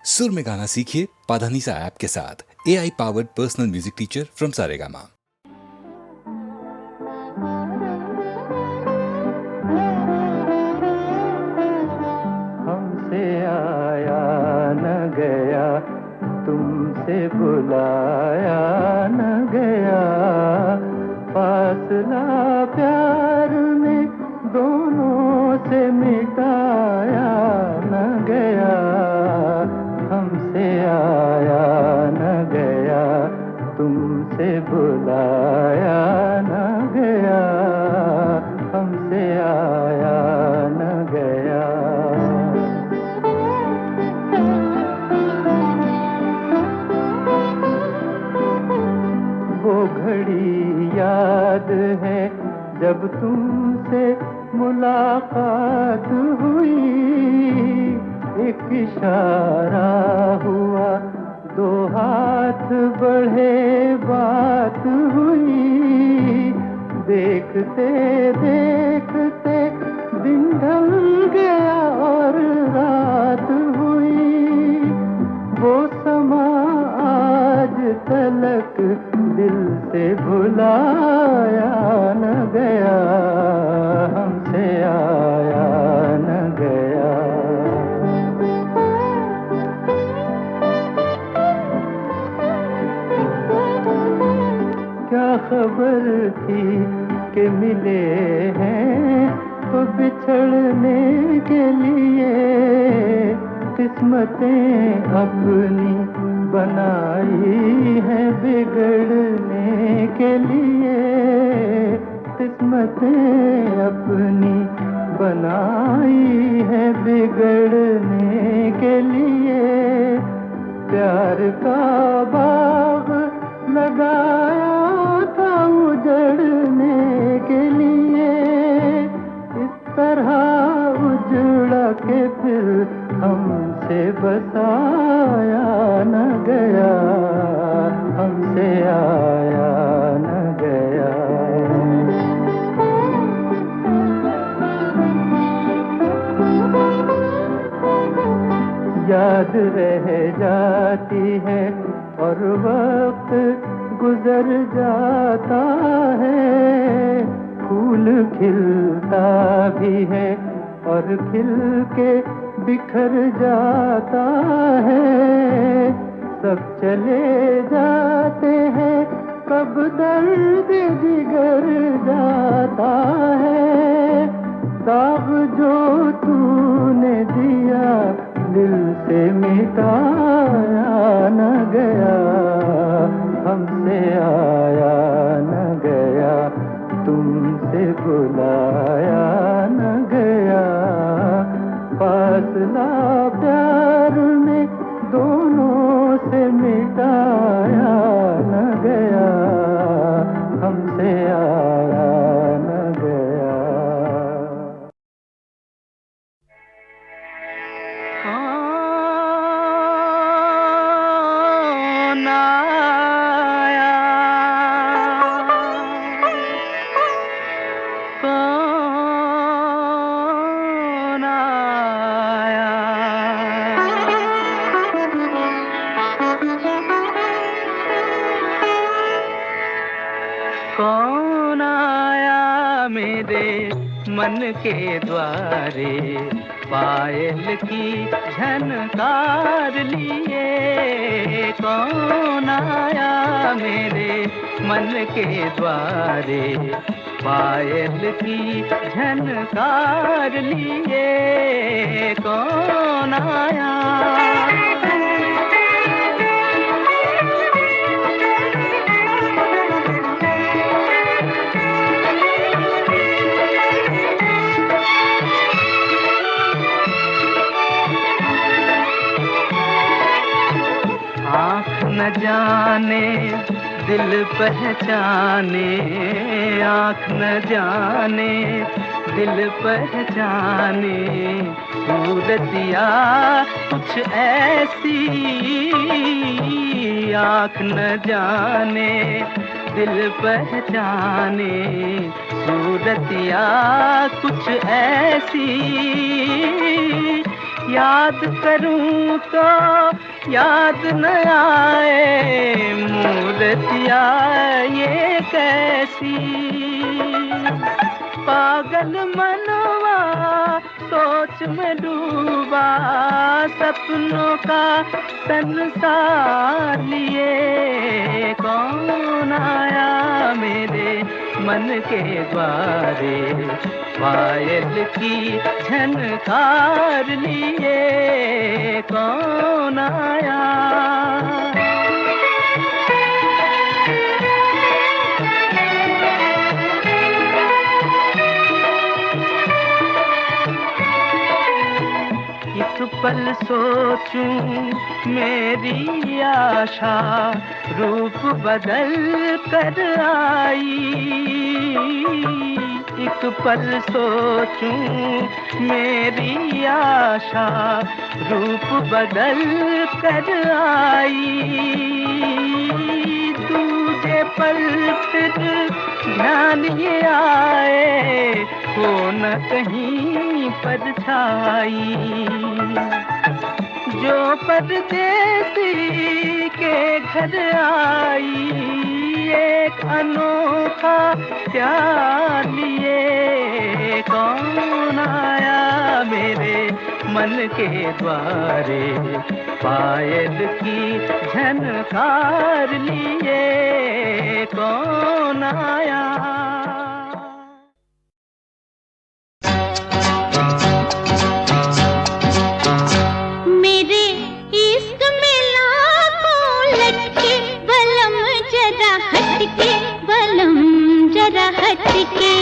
सुर में गाना सीखिए पाधानीसा ऐप के साथ। AI powered personal music teacher from Saregama. हमसे आया न गया, तुमसे बुलाया न गया, फासला प्यार में दोनों से मिटाया न गया। हमसे आया न गया, तुमसे बुलाया न गया, हमसे आया न गया। वो घड़ी याद है जब तुमसे मुलाकात हुई, एक इशारा हुआ, दो हाथ बढ़े, बात हुई। देखते देखते दिन ढल गया और रात हुई। वो समा आज तलक दिल से भुलाया न गया, हमसे आया न गया। क्या खबर थी कि मिले हैं तो बिछड़ने के लिए, किस्मतें अपनी बनाई है बिगड़ने के लिए, किस्मतें अपनी बनाई है बिगड़ने के लिए। प्यार का बाग लगाया था उजड़ने के लिए, इस तरह उजड़ा के फिर हमसे बसाया न गया, हमसे आया न गया। याद रह जाती है और वक्त गुजर जाता है, फूल खिलता भी है और खिल के बिखर जाता है। सब चले जाते हैं, कब दर्द जिगर जाता है। दाग जो तूने दिया दिल से मिटाया न गया, हमसे आया न गया, तुमसे बुलाया न गया। फासला प्यार में दोनों से मिटाया न गया, हमसे आया न गया। कौन आया मेरे मन के द्वारे, पायल की झनकार लिए। कौन आया मेरे मन के द्वारे, पायल की झनकार लिए। कौन आया न जाने दिल पहचाने, आँख न जाने दिल पहचाने, सूरतिया कुछ ऐसी। आँख न जाने दिल पहचाने, सूरतिया कुछ ऐसी। याद करूं तो याद न आए मूर्तिया ये कैसी। पागल मनवा सोच में डूबा सपनों का संसार लिए। कौन आया मेरे मन के द्वारे पायल की झनकार लिए। कौन आया एक पल सोचूं मेरी आशा रूप बदल कर आई। एक पल सोचूं मेरी आशा रूप बदल कर आई। दूजे पल फिर ध्यान ये आए हो न कहीं परछाई। जो परदेसी के घर आई एक अनोखा प्यार लिए। कौन आया मेरे मन के द्वारे पायल की झनकार लिए। कौन आया मेरे इश्क में लाखों लटके बलम जरा हटके बलम जरा हटके।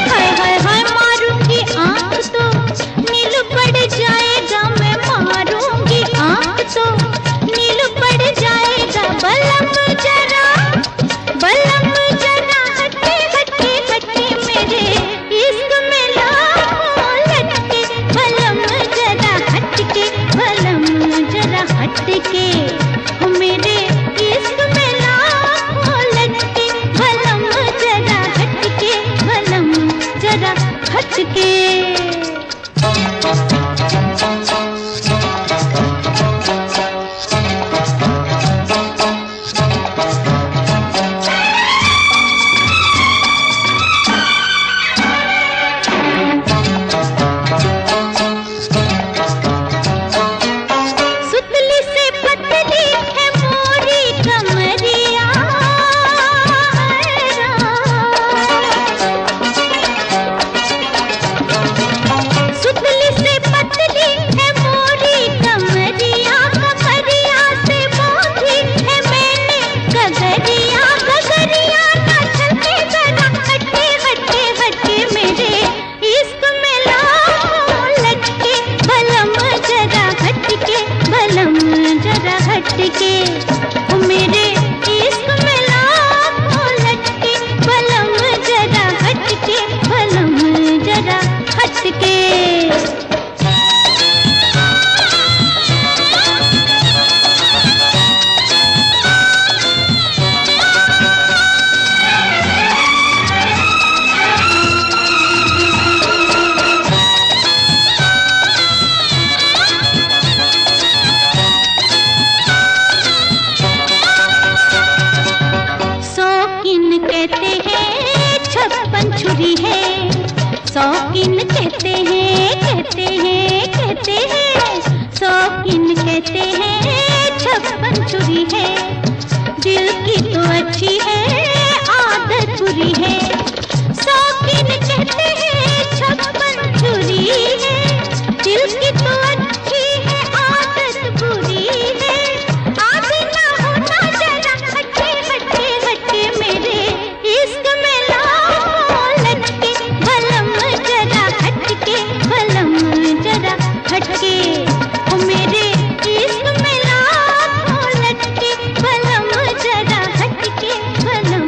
हाय हाय हाय मारूंगी आँख तो नील पड़ जाएगा। मैं मारूंगी आँख तो नील पड़ जाएगा। बलम जरा हटके हटके हटके मेरे इश्क में लाखों लटके बलम जरा हटके बलम जरा हटके। मेरे इश्क में लाखों लटके बलम जरा हटके बलम जरा हटके। मेरे इश्क में लाखों लटके बलम जरा हटके बलम जरा हटके। छुरी है शौकीन कहते हैं शौकीन कहते हैं छप्पन छुरी है। दिल की तो अच्छी है आदत बुरी है। शौकीन कहते हैं छप्पन छुरी है। दिल की तो अच्छी है आदत बुरी है। आदि ना होना जरा हटके हटके हटके मेरे इश्क में हटके। मेरे इश्क में लाखों लटके बलम जरा हटके बलम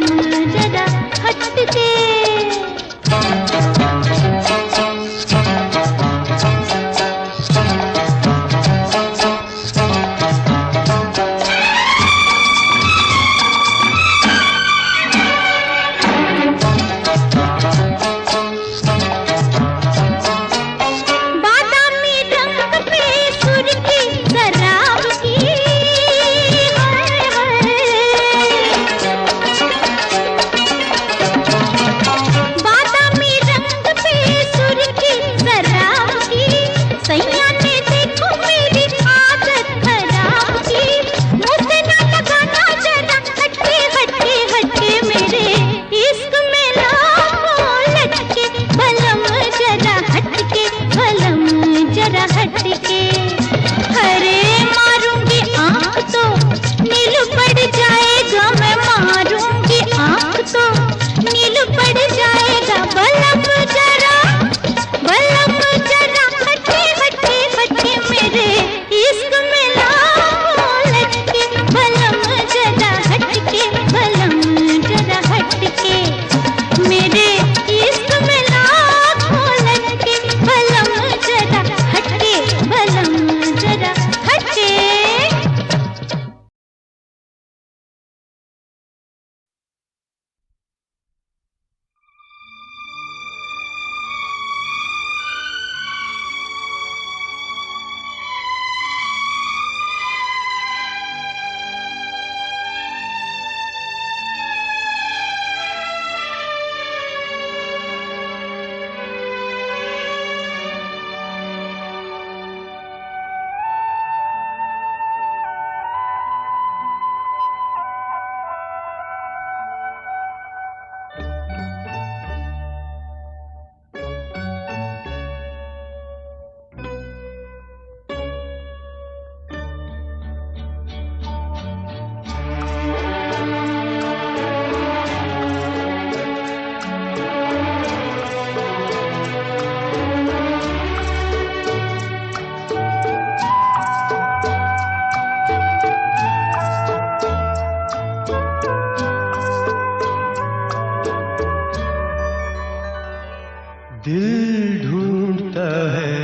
दिल ढूंढता है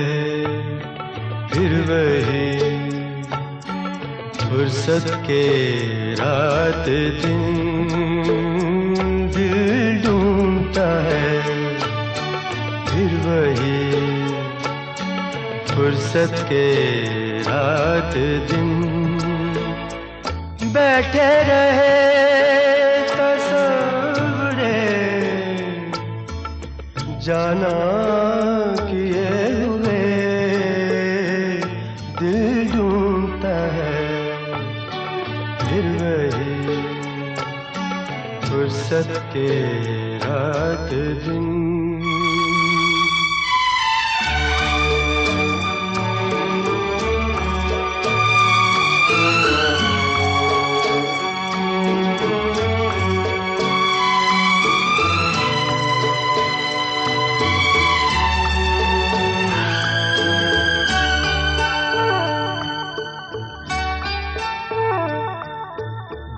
फिर वही फुर्सत के रात दिन, दिल ढूंढता है फिर वही फुर्सत के रात दिन। बैठे रहे तस्वुरे जाना किए हुए, दिल ढूंढता है फिर वही फुर्सत के रात दिन।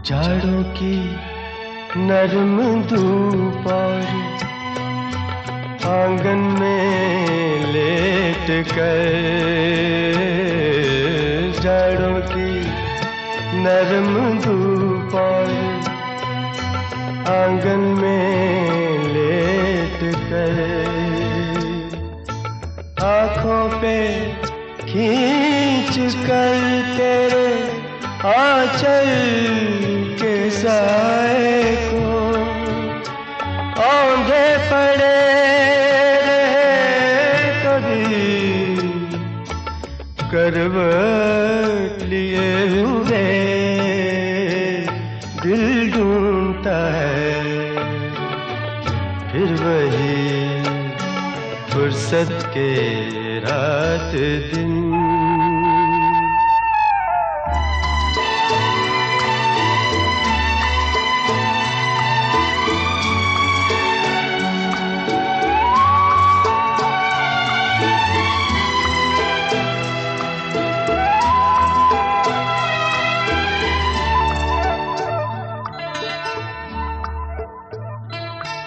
जाड़ों की नरम धूप और आंगन में लेट कर, जाड़ों की नरम धूप और आंगन में लेट कर, आँखों पे खींच कर तेरे आंचल के साए को औंधे पड़े रहे कभी करवट लिए हुए, दिल ढूंढता है फिर वही फुर्सत के रात दिन।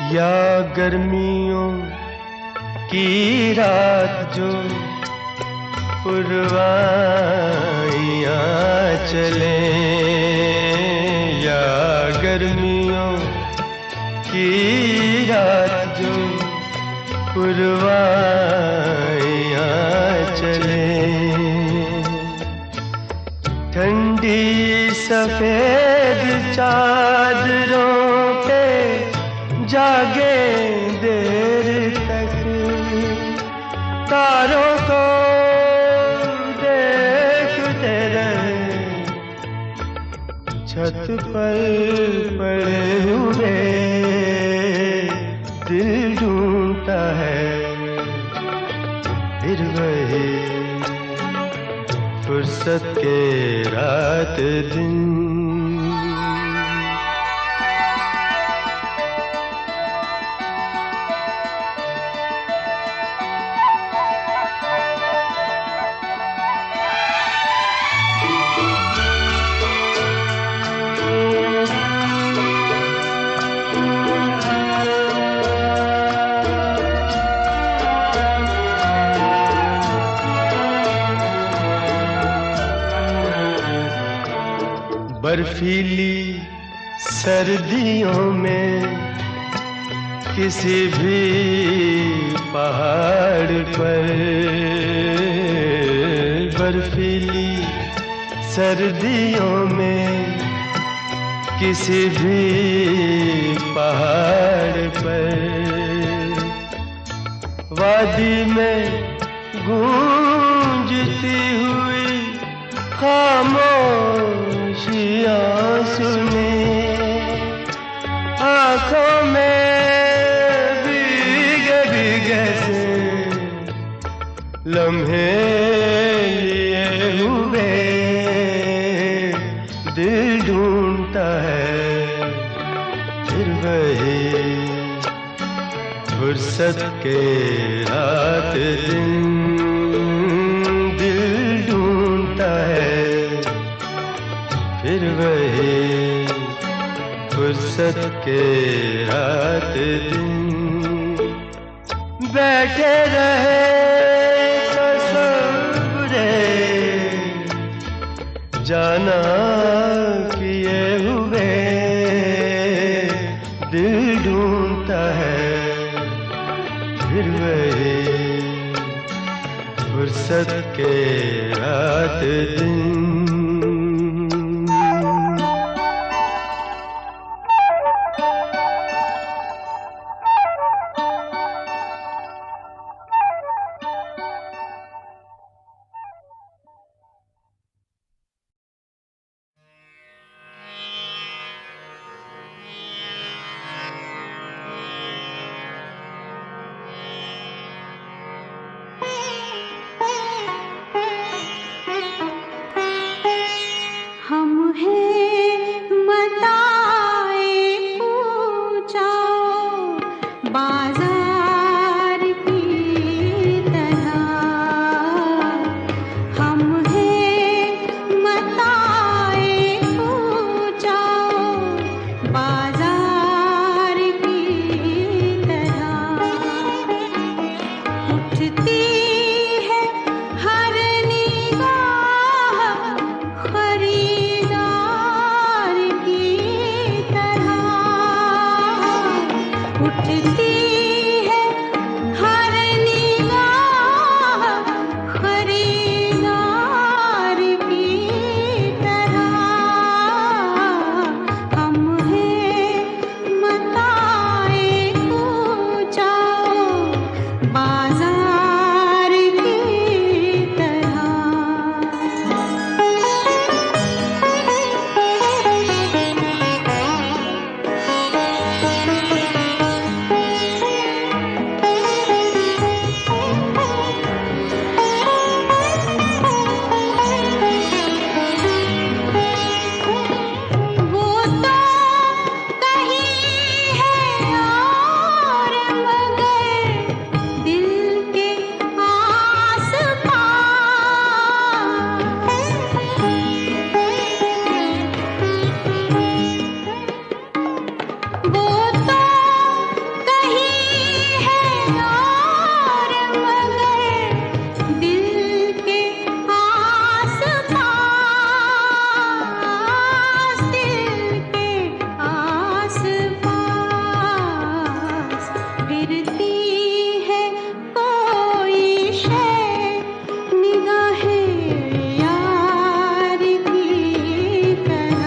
या गर्मियों की रात जो पुरवाइयाँ चले, या गर्मियों की रात जो पुरवाइयाँ चले, ठंडी सफेद चादरों पे जागे देर तक, तारों को देखते रहे छत पर पड़े हुए, दिल ढूंढता है फिर वही फुर्सत के रात दिन। बर्फीली सर्दियों में किसी भी पहाड़ पर, बर्फीली सर्दियों में किसी भी पहाड़ पर, वादी में गूंजती हुई खामोशियाँ सुने, आँखों में भीगे भीगे से लम्हे लिए हुए, दिल ढूंढता है फिर वही फुर्सत के रात दिन, दिल ढूंढता है फिर वही फुर्सत के रात दिन। बैठे रहे तसव्वुरे जाना किए हुए दिल ढूंढता है फिर वही फुर्सत के रात दिन। हम हैं मताए पूछाओ बाजार की तरह। हम हैं मताए पूछाओ बाजार की तरह। उठती है हर निगाह खरीदार की तरह। उठती है हर निगाह खरीदार की तरह। हम हैं मताए पूछाओ बाजार की तरह। वो तो कहीं है और मगर दिल के आस पास। वो तो कहीं है और मगर दिल के आस पास। दिल के आस पास फिरती है कोई शय निगाहे यार की तरह।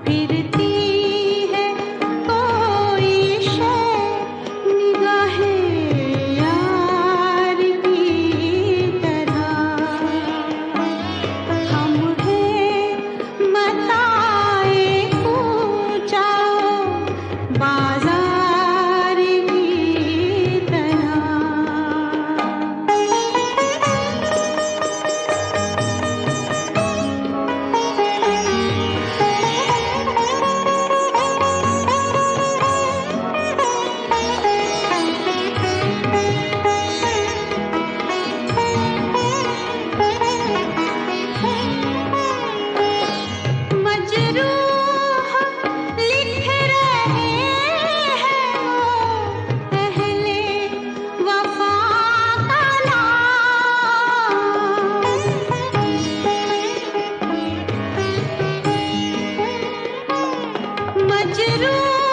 फिरती है कोई शय निगाहे यार की तरह। हम हैं मताए पूछाओ बाजार की तरह। मजरूह लिख रहे हैं वो पहले वफा का नाम। मजरूह